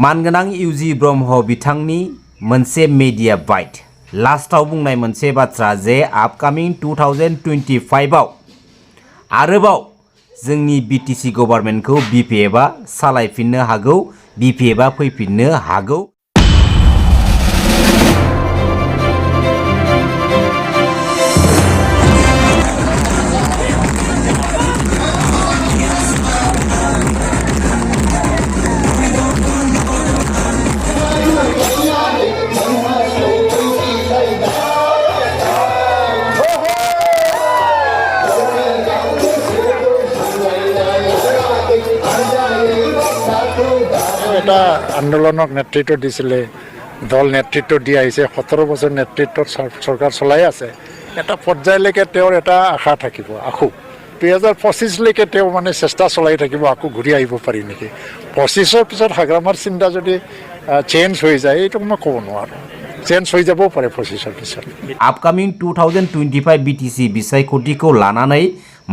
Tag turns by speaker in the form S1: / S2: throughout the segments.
S1: मानगोनां इउजि ब्रह्म बिथांनि मोनसे मीडिया बाइट लास्टाव बुंनाय मोनसे बाथ्रा जे आपकामिं 2025 आव आरोबाव जोंनि बीटीसी गभर्नमेन्टखौ बीपीएफआ सालायफिननो हागौ बीपीएफआ फैफिननो हागौ।
S2: এটা আন্দোলনক নেতৃত্ব দিছিলে দল নেতৃত্ব দি আহিছে 17 বছৰ নেতৃত্বত সরকার চলাই আছে এটা পৰ্যায়লৈকে তেওঁৰ এটা আশা থাকিব আকো 2025 লৈকে তেওঁ মানে চেষ্টা চলাই থাকিব আকো ঘূৰি আহিব পাৰি নেকি 25ৰ পিছত হাগ্ৰামাৰ চিন্তা যদি চেঞ্জ হৈ যায় এইটো মই ক'ব নোৱাৰো চেঞ্জ হৈ যাব পাৰে 25ৰ পিছত।
S1: আপকামিং 2025 बीटीसी बिसायख'थिखौ लानानै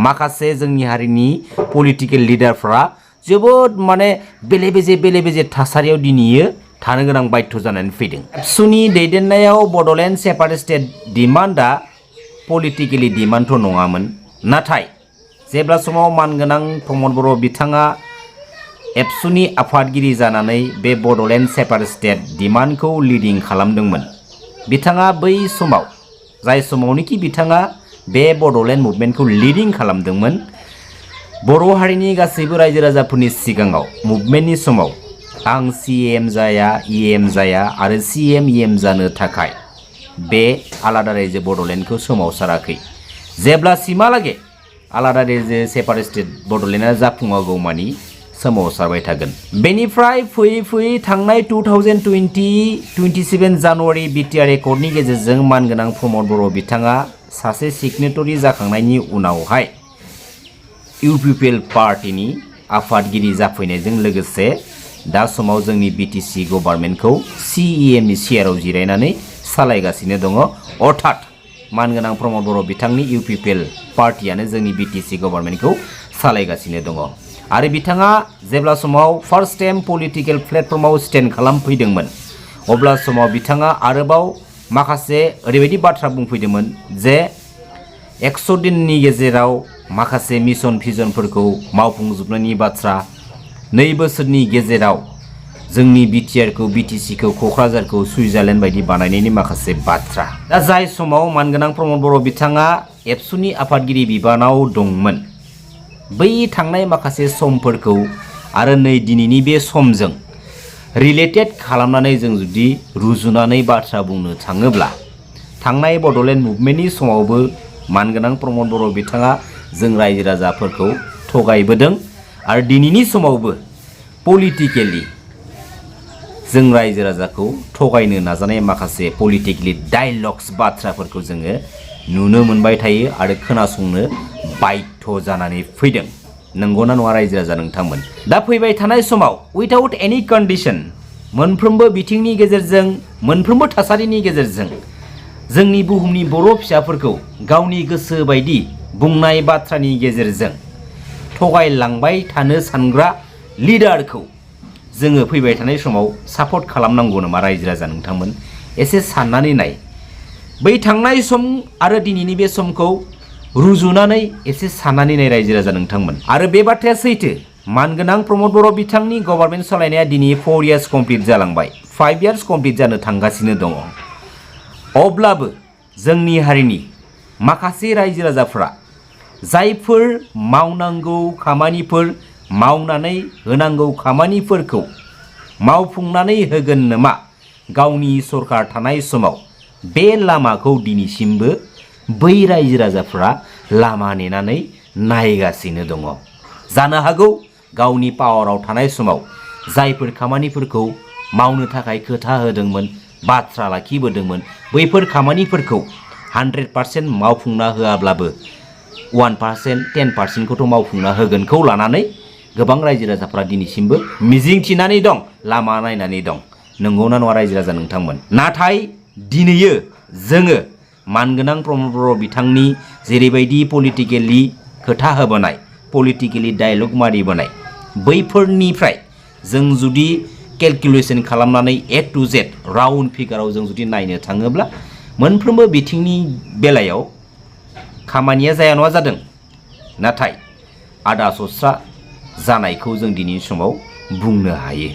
S1: माखासे जोंनि हारिनि पलिटिकल लिडारफ्रा जोबोद माने बेले बेजे थासारियाव दिनैयो थानो गोनां बाध्य जानानै फैदों। एबसुनि दैदेननायाव बड'लेण्ड सेपारेट स्टेट डिमान्डआ पलिटिकेलि डिमान्डथ' नङामोन नाथाय जेब्ला समाव मानगोनां प्रमद बर' बिथाङा एबसुनि आफादगिरि जानानै बे बड'लेण्ड सेपारेट स्टेट डिमान्डखौ लिडिं खालामदोंमोन बिथाङा बै समाव जाय समावनोखि बिथाङा बे बड'लेण्ड मुभमेन्टखौ लिडिं खालामदोंमोन बर' हारिनि गासैबो रायजो राजाफोरनि सिगाङाव मुभमेन्टनि समाव आं सीएम जाया ईएम जाया आरो सीएम ईएम जानो थाखाय बे आलादा रायजो बड'लेण्डखौ सोमावसाराखै जेब्लासिमहालागै आलादा रायजो सेपारेट स्टेट बड'लेण्डआ जाफुङागौमानि सोमावसारबाय थागोन। बेनिफ्राय फैयै थांनाय 2027 जानुवारि बिटिआर एकर्डनि गेजेरजों मानगोनां प्रमद बर' बिथाङा सासे सिगनेटरि जाखांनायनि उनावहाय यूपीपीएल पार्टीनि आफादगिरि जाफैनायजों लोगोसे दा समाव जोंनि बीटीसी गभर्नमेन्टखौ सीएमनि चेयाराव जिरायनानै सालायगासिनो दङ अर्थात मानगोनां प्रमद बर' बिथांनि यूपीपीएल पार्टीयानो जोंनि बीटीसी गभर्नमेन्टखौ सालायगासिनो दङ आरो बिथाङा जेब्ला समाव फार्स्ट टाइम पलिटिकल प्लेटफर्माव स्टेन्ड खालामफैदोंमोन अब्ला समाव बिथाङा आरोबाव माखासे ओरैबायदि बाथ्रा बुंफैदोंमोन जे 100 दिननि गेजेराव माखासे मिशन भिजनफोरखौ मावफुंजोबनायनि बाथ्रा 2 बोसोरनि गेजेराव जोंनि बीटीआरखौ बीटीसीखौ क'क्राझारखौ सुइजारलेण्ड बायदि बानायनायनि माखासे बाथ्रा दा जाय समाव मानगोनां प्रमद बर' बिथाङा एबसुनि आफादगिरि बिबानाव दंमोन बै थांनाय माखासे समफोरखौ आरो नै दिनैनि बे समजों रिलेटेड खालामनानै जों जुदि रुजुनानै बाथ्रा बुंनो थाङोब्ला थांनाय बड'लेण्ड मुभमेन्टनि समावबो मानगोनां प्रमद बर' बिथाङा जों रायजो राजाफोरखौ थगायबोदों आरो दिनैनि समावबो पलिटिकेलि जों रायजो राजाखौ थगायनो नाजानाय माखासे पलिटिकेलि डायलग्स बाथ्राफोरखौ जोङो नुनो मोनबाय थायो आरो खोनासंनो बाध्य जानानै फैदों। नंगौना नङा रायजो राजा नोंथांमोन? दा फैबाय थानाय समाव उइदाउट एनी कन्डिशन मोनफ्रोमबो बिथिंनि गेजेरजों मोनफ्रोमबो थासारिनि गेजेरजों जोंनि बुहुमनि बर' फिसाफोरखौ गावनि गोसो बायदि बुंनाय बाथ्रानि गेजेरजों थगायलांबाय थानो सानग्रा लिडारखौ जोङो फैबाय थानाय समाव सापर्ट खालामनांगौ नामा रायजो राजा नोंथांमोन? एसे साननानै नाय बै थांनाय सम आरो दिनैनि बे समखौ रुजुनानै एसे साननानै नाय रायजो राजा नोंथांमोन। आरो बे बाथ्राया सैथो मानगोनां प्रमद बर' बिथांनि गभर्नमेन्ट सालायनाया दिनै 4 इयार्स कमप्लिट जालांबाय 5 इयार्स कमप्लिट जानो थांगासिनो दङ अब्लाबो जोंनि हारिनि माखासे रायजो राजाफ्रा जायफोर मावनांगौ खामानिफोर मावनानै होनांगौ खामानिफोरखौ मावफुंनानै होगोन नामा गावनि सरकार थानाय समाव बे लामाखौ दिनैसिमबो बै रायजो राजाफ्रा लामा नेनानै नायगासिनो दङ। जानो हागौ गावनि पावाराव थानाय समाव जायफोर खामानिफोरखौ मावनो थाखाय खोथा होदोंमोन बाथ्रा लाखिबोदोंमोन बैफोर खामानिफोरखौ 100% मावफुंना होआब्लाबो 1% 10%खौथ' मावफुंना होगोनखौ लानानै गोबां रायजो राजाफ्रा दिनैसिमबो मिजिंथिनानै दं लामा नायनानै दं। नंगौना नङा रायजो राजा नोंथांमोन? नाथाय दिनैयो जोङो मानगोनां प्रमद बर' बिथांनि जेरैबायदि पलिटिकेलि खोथा होबोनाय पलिटिकेलि डायलग मारिबोनाय बैफोरनिफ्राय जों जुदि केलकुलेसन खालामनानै A to Z राउन्ड फिगाराव जों जुदि नायनो थाङोब्ला मोनफ्रोमबो बिथिंनि बेलायाव खामानिया जाया नङा जादों, नाथाय आदा सस्रा जानायखौ जों दिनैनि समाव बुंनो हायो।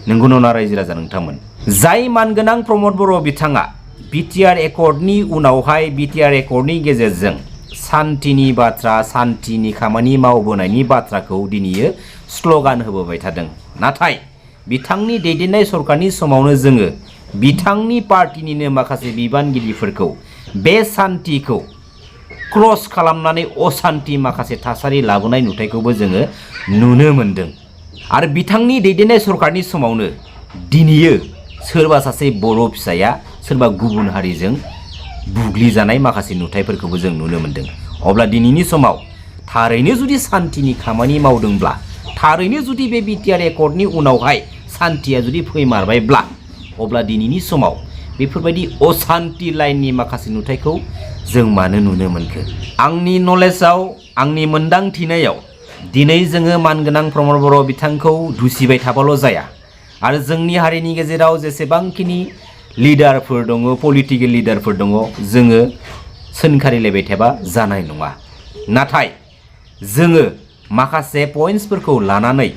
S1: नंगौना रायजो राजा नोंथांमोन? जाय मानगोनां प्रमद बर' बिथाङा BTR एकर्डनि उनावहाय BTR एकर्डनि गेजेरजों सान्थिनि बाथ्रा, सान्थिनि खामानि मावबोनायनि बाथ्राखौ दिनैयो स्ल'गान होबोबाय थादों। नाथाय बिथांनि दैदेननाय सरकारनि समावनो जोङो बिथांनि पार्टिनिनो माखासे बिबानगिरिफोरखौ बे सान्थिखौ क्रस खालामनानै असान्थि माखासे थासारि लाबोनाय नुथायखौबो जोङो नुनो मोनदों। आरो बिथांनि दैदेननाय सरकारनि समावनो दिनैयो सोरबा सासे बर' फिसाया सोरबा गुबुन हारिजों बुग्लिजानाय माखासे नुथायफोरखौबो जों नुनो मोनदों। अब्ला दिनैनि समाव थारैनो जुदि सान्थिनि खामानि मावदोंब्ला, थारैनो जुदि बे BTR एकर्डनि उनावहाय सान्थिया जुदि फैमारबायब्ला, अब्ला दिनैनि समाव बेफोरबायदि असान्थि लाइननि माखासे नुथायखौ जों मानो नुनो मोनखो? आंनि नलेजाव, आंनि मोन्दांथिनायाव दिनै जोङो मानगोनां प्रमद बर' बिथांखौ दुसिबाय थाबाल' जाया। आरो जोंनि हारिनि गेजेराव जेसेबांखिनि लिडारफोर दङ, पलिटिकेल लिडारफोर दङ, जोङो सोंखारिलायबाय थाबा जानाय नङा। नाथाय जोङो माखासे पइन्ट्सफोरखौ लानानै,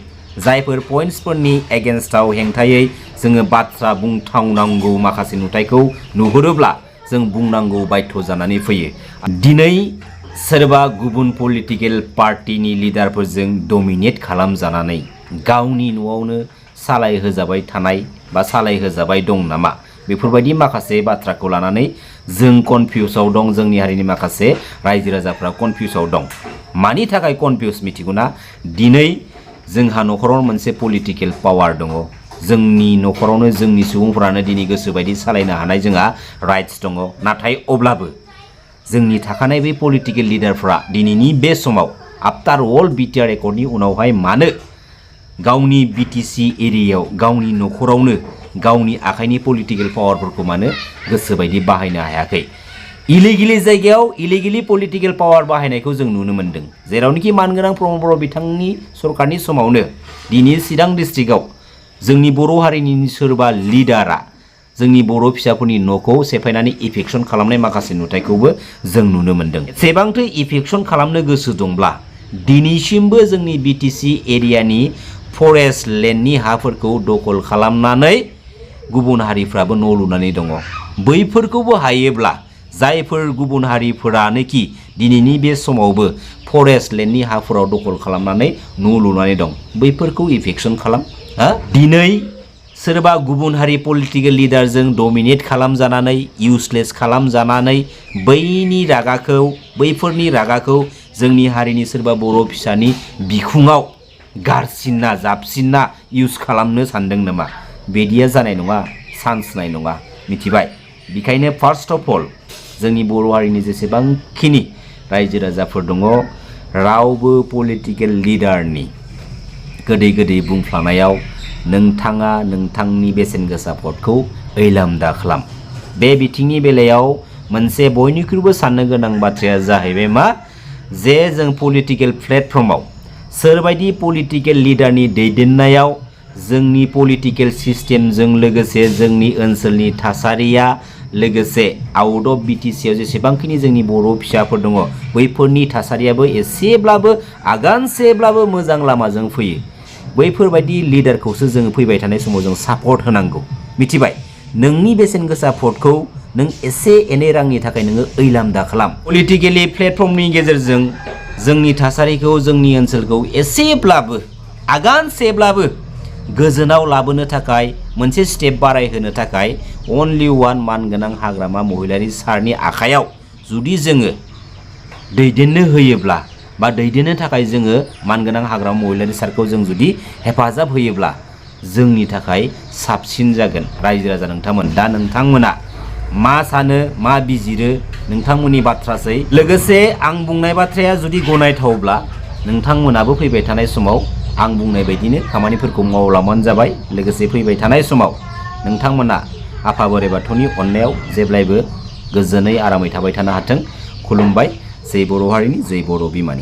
S1: जायफोर पइन्ट्सफोरनि एगेन्स्टआव हेंथायै जोङो बाथ्रा बुंथावनांगौ माखासे नुथायखौ नुहुरोब्ला जों बुंनांगौ बाध्य जानानै फैयो। दिनै सोरबा गुबुन पलिटिकेल पार्टिनि लिडारफोरजों डमिनेट खालामजानानै गावनि न'आवनो सालायहोजाबाय थानाय बा सालायहोजाबाय दं नामा, बेफोरबायदि माखासे बाथ्राखौ लानानै जों कनफिउसाव दं। जोंनि हारिनि माखासे रायजो राजाफ्रा कनफिउसाव दं। मानि थाखाय कनफिउस मिथिगौना? दिनै जोंहा न'खराव मोनसे पलिटिकेल पावार दङ। जोंनि न'खरावनो जोंनि सुबुंफ्रानो दिनै गोसोबायदि सालायनो हानाय जोंहा राइट्स दङ। नाथाय अब्लाबो जोंनि थाखानाय बे पलिटिकेल लिडारफ्रा दिनैनि बे समाव आफ्टार अल BTR एकर्डनि उनावहाय मानो गावनि BTC एरियायाव, गावनि न'खरावनो गावनि आखाइनि पलिटिकेल पावारफोरखौ मानो गोसोबायदि बाहायनो हायाखै? इलिगेलि जायगायाव इलिगेलि पलिटिकेल पावार बाहायनायखौ जों नुनो मोन्दों। जेरावनोखि मानगोनां प्रमद बर' बिथांनि सरकारनि समावनो दिनै चिरां डिस्ट्रिक्टआव जोंनि बर' हारिनि सोरबा लिडारा जोंनि बर' फिसाफोरनि न'खौ सेफायनानै इफेक्सन खालामनाय माखासे नुथायखौबो जों नुनो मोन्दों। एसेबांथो इफेक्सन खालामनो गोसो दंब्ला दिनैसिमबो जोंनि BTC एरियानि फरेस्ट लेन्डनि हाफोरखौ दखल खालामनानै गुबुन हारिफ्राबो न' लुनानै दङ। बैफोरखौबो हायोब्ला जायफोर गुबुन हारिफोरानोखि दिनैनि बे समावबो फरेस्ट लेन्डनि हाफोराव दखल खालामनानै न' लुनानै दं, बैफोरखौ इफेक्सन खालाम। दिनै सोरबा गुबुन हारि पलिटिकेल लिडारजों डमिनेट खालामजानानै, इउसलेस खालामजानानै बैफोरनि रागाखौ जोंनि हारिनि सोरबा बर' फिसानि बिखुङाव गारसिनना जाबसिनना इउज खालामनो सानदों नामा? बिदिया जानाय नङा, चान्स नाय नङा। मिथिबाय? बेखायनो फार्स्ट अफ अल जोंनि बर' हारिनि जेसेबांखिनि रायजो राजाफोर दङ, रावबो पलिटिकेल लिडारनि गोदै गोदै बुंफ्लानायाव नोंथाङा नोंथांनि बेसेन गोसा भटखौ ऐलाम दा खालाम। बे बिथिंनि बेलायाव मोनसे बयनिख्रुइबो साननो गोनां बाथ्राया जाहैबाय मा, जे जों पलिटिकेल प्लेटफर्माव सोरबायदि पलिटिकेल लिडारनि दैदेननायाव जोंनि पलिटिकेल सिस्टेमजों लोगोसे जोंनि ओनसोलनि थासारिया, लोगोसे आउट अफ BTC आव जेसेबांखिनि जोंनि बर' फिसाफोर दङ, बैफोरनि थासारियाबो एसेब्लाबो आगानसेब्लाबो मोजां लामाजों फैयो। बैफोरबायदि लिडारखौसो जोङो फैबाय थानाय समाव जों सापर्ट होनांगौ। मिथिबाय? नोंनि बेसेन गोसा भटखौ नों एसे एनै रांनि थाखाय नोङो ऐलाम दा खालाम। पलिटिकेलि प्लेटफर्मनि गेजेरजों जोंनि थासारिखौ, जोंनि ओनसोलखौ एसेब्लाबो आगानसेब्लाबो गोजोनाव लाबोनो थाखाय, मोनसे स्टेप बारायहोनो थाखाय अनलि वान मानगोनां हाग्रामा महिलारि सारनि आखायाव जुदि जोङो दैदेननो होयोब्ला बा दैदेननो थाखाय जोङो मानगोनां हाग्रामा महिलारि सारखौ जों जुदि हेफाजाब होयोब्ला जोंनि थाखाय साबसिन जागोन। रायजो राजा नोंथांमोन, दा नोंथांमोना मा सानो, मा बिजिरो, नोंथांमोननि बाथ्रासै। लोगोसे आं बुंनाय बाथ्राया जुदि गनायथावब्ला नोंथांमोनाबो फैबाय थानाय समाव आं बुंनाय बायदिनो खामानिफोरखौ मावलांबानो जाबाय। लोगोसे फैबाय थानाय समाव नोंथांमोना आफा बोराइ बाथौनि अननायाव जेब्लायबो गोजोनै आरामै थाबाय थानो हाथों। खुलुमबाय। जै बर' हारिनि, जै बर' बिमानि।